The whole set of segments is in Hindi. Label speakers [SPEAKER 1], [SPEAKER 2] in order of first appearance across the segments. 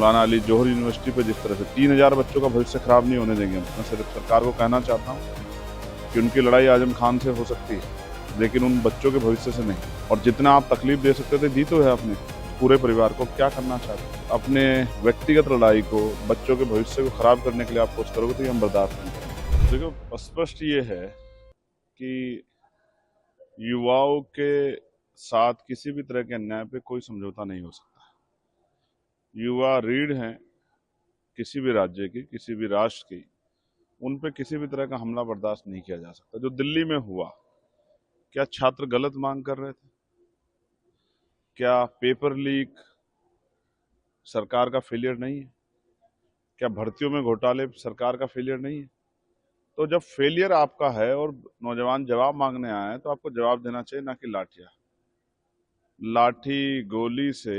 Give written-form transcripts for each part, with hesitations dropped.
[SPEAKER 1] मौलाना अली जौहर यूनिवर्सिटी पे जिस तरह से 3000 बच्चों का भविष्य खराब नहीं होने देंगे। मैं सिर्फ सरकार को कहना चाहता हूँ कि उनकी लड़ाई आजम खान से हो सकती है, लेकिन उन बच्चों के भविष्य से नहीं। और जितना आप तकलीफ दे सकते थे दी तो है अपने पूरे परिवार को। क्या करना चाहते हैं? अपने व्यक्तिगत लड़ाई को, बच्चों के भविष्य को खराब करने के लिए आप कुछ करोगे तो ये हम बर्दाश्त नहीं करेंगे। देखो, स्पष्ट ये है कि युवाओं के साथ किसी भी तरह के अन्याय पे कोई समझौता नहीं हो सकता। युवा रीढ़ हैं किसी भी राज्य की, किसी भी राष्ट्र की। उन पे किसी भी तरह का हमला बर्दाश्त नहीं किया जा सकता। जो दिल्ली में हुआ, क्या छात्र गलत मांग कर रहे थे? क्या पेपर लीक सरकार का फेलियर नहीं है? क्या भर्तियों में घोटाले सरकार का फेलियर नहीं है? तो जब फेलियर आपका है और नौजवान जवाब मांगने आए हैं तो आपको जवाब देना चाहिए, ना कि लाठियां। लाठी गोली से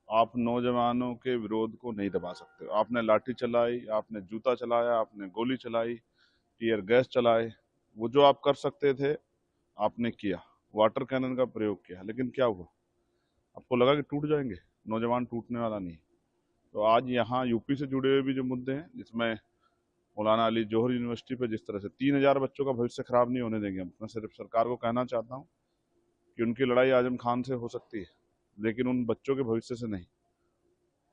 [SPEAKER 1] आप नौजवानों के विरोध को नहीं दबा सकते। आपने लाठी चलाई, आपने जूता चलाया, आपने गोली चलाई, टीयर गैस चलाए, वो जो आप कर सकते थे आपने किया। वाटर कैनन का प्रयोग किया, लेकिन क्या हुआ? आपको लगा कि टूट जाएंगे? नौजवान टूटने वाला नहीं। तो आज यहाँ यूपी से जुड़े हुए भी जो मुद्दे हैं, जिसमें मौलाना अली जौहर यूनिवर्सिटी पे जिस तरह से 3000 बच्चों का भविष्य खराब नहीं होने देंगे। मैं सिर्फ सरकार को कहना चाहता हूँ कि उनकी लड़ाई आजम खान से हो सकती है, लेकिन उन बच्चों के भविष्य से नहीं।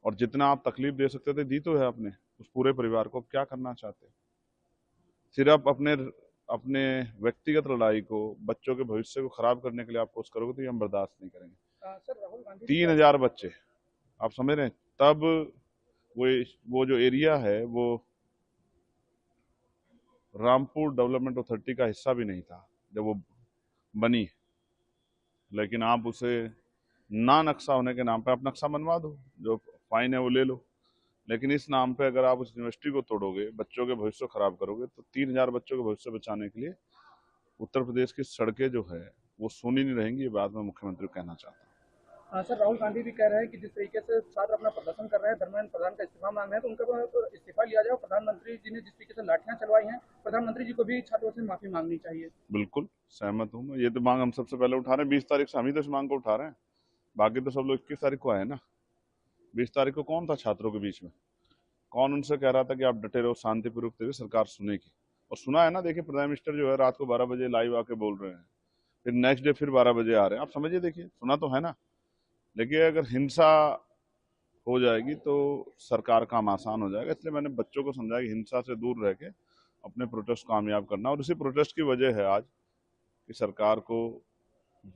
[SPEAKER 1] और जितना आप तकलीफ दे सकते थे दी तो है अपने उस पूरे परिवार को। क्या करना चाहते हैं? सिर्फ अपने अपने व्यक्तिगत लड़ाई को, बच्चों के भविष्य को खराब करने के लिए आप कुछ करोगे तो ये हम बर्दाश्त नहीं करेंगे।
[SPEAKER 2] सर राहुल गांधी
[SPEAKER 1] 3000 बच्चे, आप समझ रहे हैं? तब वो जो एरिया है वो रामपुर डेवलपमेंट अथॉरिटी का हिस्सा भी नहीं था जब वो बनी, लेकिन आप उसे ना नक्शा होने के नाम पे आप नक्शा बनवा दो, जो फाइन है वो ले लो। लेकिन इस नाम पे अगर आप उस यूनिवर्सिटी को तोड़ोगे, बच्चों के भविष्य को खराब करोगे, तो 3000 बच्चों के भविष्य बचाने के लिए उत्तर प्रदेश की सड़कें जो है वो सोनी नहीं रहेंगी। ये बात मैं मुख्यमंत्री को कहना चाहता हूँ।
[SPEAKER 2] सर राहुल गांधी भी कह रहे हैं कि जिस तरीके से छात्र अपना प्रदर्शन कर रहे हैं, धर्मेंद्र प्रधान का इस्तीफा मांग रहे हैं, तो उनका तो इस्तीफा लिया जाए। प्रधानमंत्री जी ने जिस तरीके से लाठियां चलवाई हैं, प्रधानमंत्री जी को भी छात्रों से माफी मांगनी चाहिए।
[SPEAKER 1] बिल्कुल सहमत हूँ मैं। ये तो मांग हम सबसे पहले उठा रहे हैं। 20 तारीख से हम ही तो इस मांग को उठा रहे हैं। बाकी तो सब लोग 21 तारीख को आए ना। 20 तारीख को कौन था छात्रों के बीच में? कौन उनसे कह रहा था कि आप डटे रहो, शांतिपूर्वक तरीके सरकार सुनेगी? और सुना है ना। देखिए, प्राइम मिनिस्टर जो है रात को 12 बजे लाइव आके बोल रहे हैं, फिर नेक्स्ट डे फिर 12 बजे आ रहे हैं। आप समझिए, देखिए, सुना तो है ना। देखिए, अगर हिंसा हो जाएगी तो सरकार काम आसान हो जाएगा। इसलिए मैंने बच्चों को समझाया कि हिंसा से दूर रह के अपने प्रोटेस्ट कामयाब करना। और इसी प्रोटेस्ट की वजह है आज कि सरकार को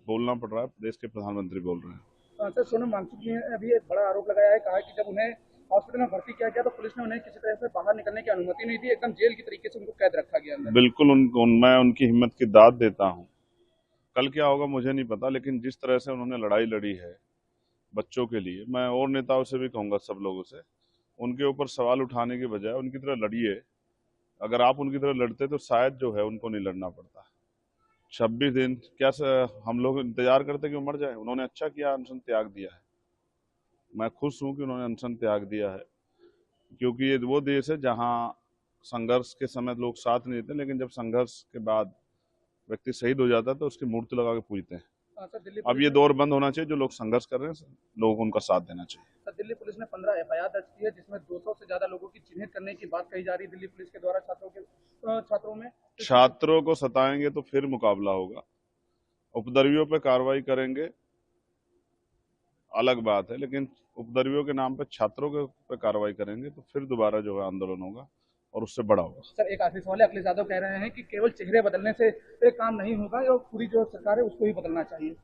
[SPEAKER 1] बोलना पड़ रहा है, देश के प्रधानमंत्री बोल रहे हैं।
[SPEAKER 2] सर सोनम वांगचुक ने अभी एक बड़ा आरोप लगाया है, कहा है कि जब उन्हें हॉस्पिटल में भर्ती किया गया तो पुलिस ने उन्हें किसी तरह से बाहर निकलने की अनुमति नहीं दी, एकदम जेल की तरीके से उनको कैद रखा गया अंदर।
[SPEAKER 1] बिल्कुल मैं उनकी हिम्मत की दाद देता हूँ। कल क्या होगा मुझे नहीं पता, लेकिन जिस तरह से उन्होंने लड़ाई लड़ी है बच्चों के लिए, मैं और नेताओं से भी कहूंगा, सब लोगों से, उनके ऊपर सवाल उठाने के बजाय उनकी तरह लड़िए। अगर आप उनकी तरह लड़ते तो शायद जो है उनको नहीं लड़ना पड़ता। 26 दिन क्या हम लोग इंतजार करते कि वो मर जाए? उन्होंने अच्छा किया, अनशन त्याग दिया है। मैं खुश हूं कि उन्होंने अनशन त्याग दिया है, क्योंकि ये वो देश है जहां संघर्ष के समय लोग साथ नहीं देते, लेकिन जब संघर्ष के बाद व्यक्ति शहीद हो जाता है तो उसकी मूर्ति लगा के पूजते हैं।
[SPEAKER 2] सर दिल्ली
[SPEAKER 1] अब
[SPEAKER 2] पुलिस
[SPEAKER 1] ये
[SPEAKER 2] ने
[SPEAKER 1] दौर बंद होना चाहिए। जो लोग संघर्ष कर रहे हैं, लोगों को उनका साथ देना चाहिए।
[SPEAKER 2] सर दिल्ली पुलिस ने 15 एफआईआर दर्ज की है, जिसमें 200 से ज्यादा लोगों की चिन्हित करने की बात कही जा रही है दिल्ली पुलिस के द्वारा छात्रों में।
[SPEAKER 1] छात्रों को सताएंगे तो फिर मुकाबला होगा। उपद्रवियों पे कार्रवाई करेंगे अलग बात है, लेकिन उपद्रवियों के नाम पे छात्रों के पे कार्रवाई करेंगे तो फिर दोबारा जो है आंदोलन होगा और उससे बड़ा होगा।
[SPEAKER 2] सर एक आखिरी सवाल है, अखिलेश यादव कह रहे हैं कि केवल चेहरे बदलने से काम नहीं होगा, और पूरी जो सरकार है उसको ही बदलना चाहिए।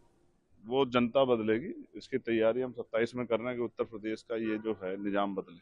[SPEAKER 1] वो जनता बदलेगी। इसकी तैयारी हम 27 में कर रहे हैं कि उत्तर प्रदेश का ये जो है निजाम बदले।